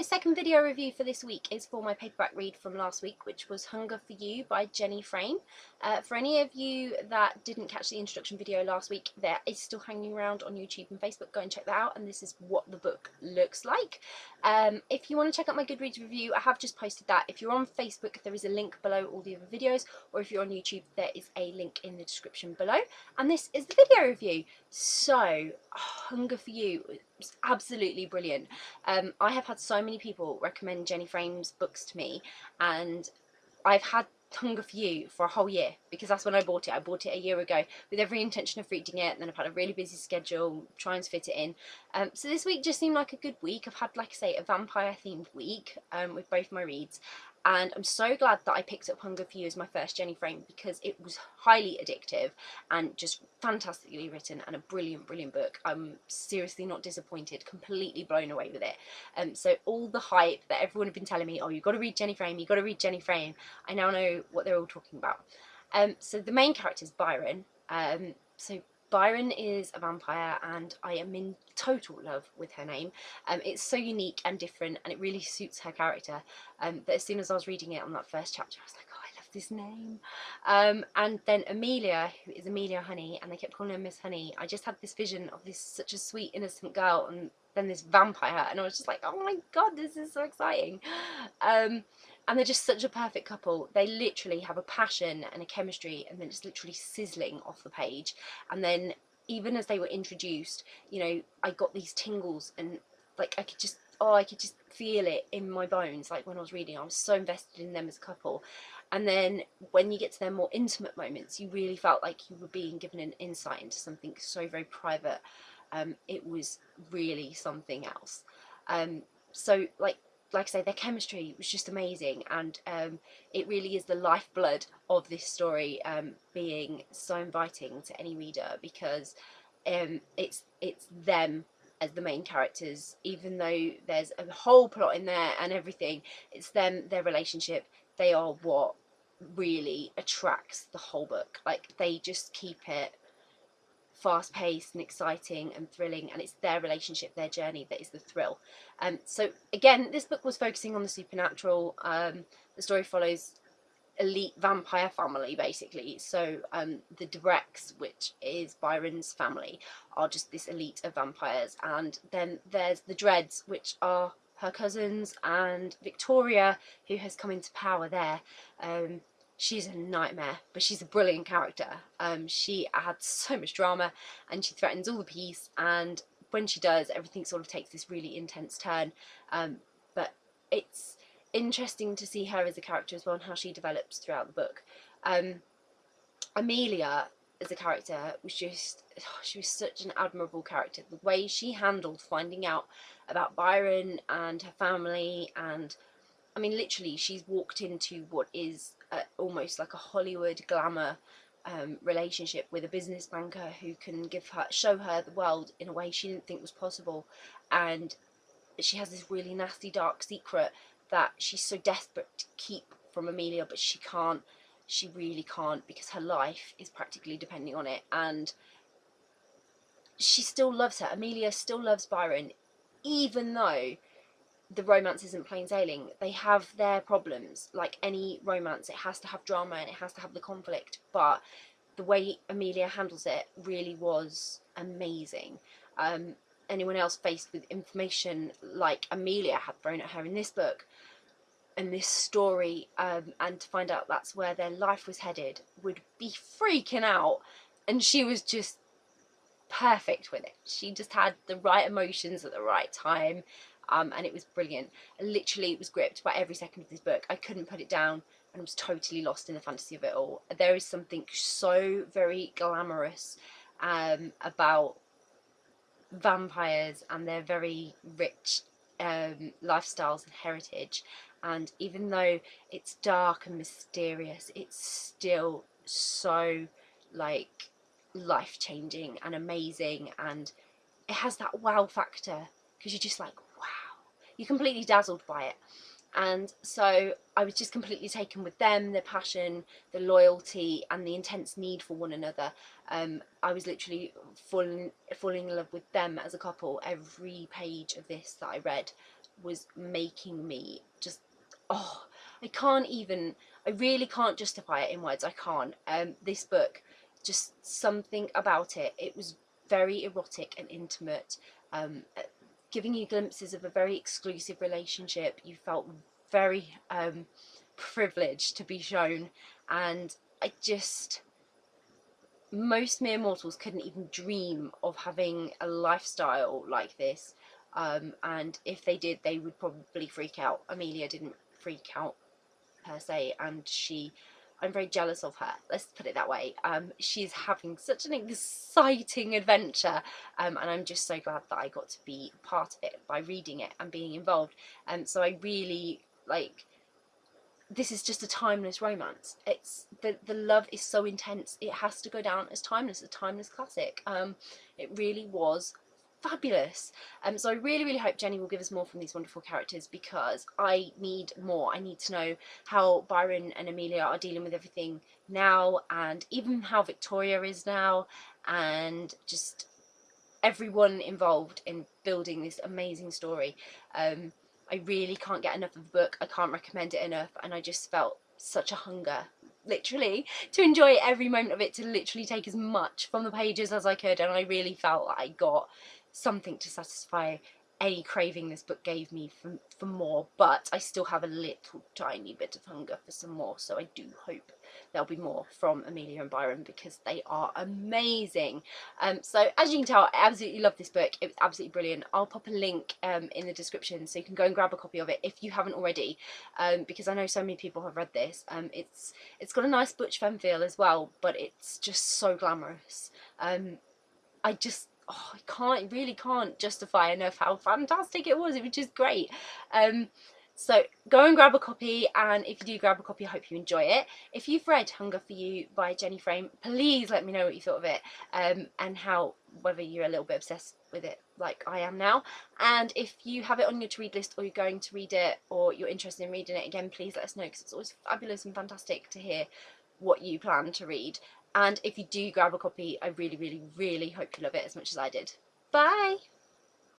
second video review for this week is for my paperback read from last week, which was Hunger for You by Jenny Frame. For any of you that didn't catch the introduction video last week, that is still hanging around on YouTube and Facebook. Go and check that out, and this is what the book looks like. If you want to check out my Goodreads review, I have just posted that. If you're on Facebook, there is a link below all the other videos, or if you're on YouTube, there is a link in the description below. And this is the video review. So, Hunger for You was absolutely brilliant. I have had so many people recommend Jenny Frame's books to me, and I've had Hunger for You for a whole year, because that's when I bought it. I bought it a year ago with every intention of reading it, and then I've had a really busy schedule trying to fit it in. So this week just seemed like a good week. I've had, like I say, a vampire themed week with both my reads, and I'm so glad that I picked up Hunger for You as my first Jenny Frame, because it was highly addictive and just fantastically written and a brilliant book. I'm seriously not disappointed, completely blown away with it. So all the hype that everyone had been telling me, oh, you've got to read Jenny Frame, you've got to read Jenny Frame, I now know what they're all talking about. So the main character is Byron. So Byron is a vampire, and I am in total love with her name. It's so unique and different, and it really suits her character, that as soon as I was reading it on that first chapter, I was like, oh, I love this name. And then Amelia, who is Amelia Honey, and they kept calling her Miss Honey. I just had this vision of this such a sweet, innocent girl, and then this vampire, and I was just like, oh my god, this is so exciting. And they're just such a perfect couple. They literally have a passion and a chemistry, and then it's literally sizzling off the page. And then even as they were introduced, you know, I got these tingles, and like I could just feel it in my bones. Like when I was reading, I was so invested in them as a couple. And then when you get to their more intimate moments, you really felt like you were being given an insight into something so very private. It was really something else. So like I say, their chemistry was just amazing, and it really is the lifeblood of this story, being so inviting to any reader, because it's them as the main characters. Even though there's a whole plot in there and everything, it's them, their relationship. They are what really attracts the whole book. Like, they just keep it fast-paced and exciting and thrilling, and it's their relationship, their journey, that is the thrill. So again, this book was focusing on the supernatural. The story follows elite vampire family, basically. So the Drecks, which is Byron's family, are just this elite of vampires, and then there's the Dreads, which are her cousins, and Victoria, who has come into power there. She's a nightmare, but she's a brilliant character. She adds so much drama, and she threatens all the peace, and when she does, everything sort of takes this really intense turn. But it's interesting to see her as a character as well, and how she develops throughout the book. Amelia as a character was just, she was such an admirable character. The way she handled finding out about Byron and her family, and I mean, literally, she's walked into what is almost like a Hollywood glamour relationship with a business banker who can show her the world in a way she didn't think was possible. And she has this really nasty, dark secret that she's so desperate to keep from Amelia, but she can't. She really can't, because her life is practically depending on it. And she still loves her. Amelia still loves Byron, even though the romance isn't plain sailing. They have their problems. Like any romance, it has to have drama and it has to have the conflict, but the way Amelia handles it really was amazing. Anyone else faced with information like Amelia had thrown at her in this book and this story, and to find out that's where their life was headed, would be freaking out. And she was just perfect with it. She just had the right emotions at the right time. And it was brilliant. Literally, it was gripped by every second of this book. I couldn't put it down, and I was totally lost in the fantasy of it all. There is something so very glamorous about vampires and their very rich lifestyles and heritage. And even though it's dark and mysterious, it's still so, like, life-changing and amazing, and it has that wow factor, because you're just like, wow, you're completely dazzled by it. And so I was just completely taken with them, their passion, the loyalty, and the intense need for one another. I was literally falling in love with them as a couple. Every page of this that I read was making me just, oh, I really can't justify it in words. I can't. This book, just something about it. It was very erotic and intimate. Giving you glimpses of a very exclusive relationship. You felt very privileged to be shown, and most mere mortals couldn't even dream of having a lifestyle like this, and if they did, they would probably freak out. Amelia didn't freak out per se, and I'm very jealous of her, let's put it that way. She's having such an exciting adventure, and I'm just so glad that I got to be part of it by reading it and being involved. So I really like, this is just a timeless romance. It's the love is so intense, it has to go down as timeless, a timeless classic. It really was fabulous. So I really hope Jenny will give us more from these wonderful characters, because I need more. I need to know how Byron and Amelia are dealing with everything now, and even how Victoria is now, and just everyone involved in building this amazing story. I really can't get enough of the book. I can't recommend it enough, and I just felt such a hunger, literally, to enjoy every moment of it, to literally take as much from the pages as I could, and I really felt that I got something to satisfy any craving this book gave me for more. But I still have a little tiny bit of hunger for some more, so I do hope there'll be more from Amelia and Byron, because they are amazing. So as you can tell, I absolutely love this book. It was absolutely brilliant. I'll pop a link in the description so you can go and grab a copy of it if you haven't already, because I know so many people have read this. It's got a nice butch femme feel as well, but it's just so glamorous. I really can't justify enough how fantastic it was. It was just great. So go and grab a copy, and if you do grab a copy, I hope you enjoy it. If you've read Hunger for You by Jenny Frame, please let me know what you thought of it, and whether you're a little bit obsessed with it like I am now. And if you have it on your to read list, or you're going to read it, or you're interested in reading it again, please let us know, because it's always fabulous and fantastic to hear what you plan to read. And if you do grab a copy, I really hope you love it as much as I did. Bye!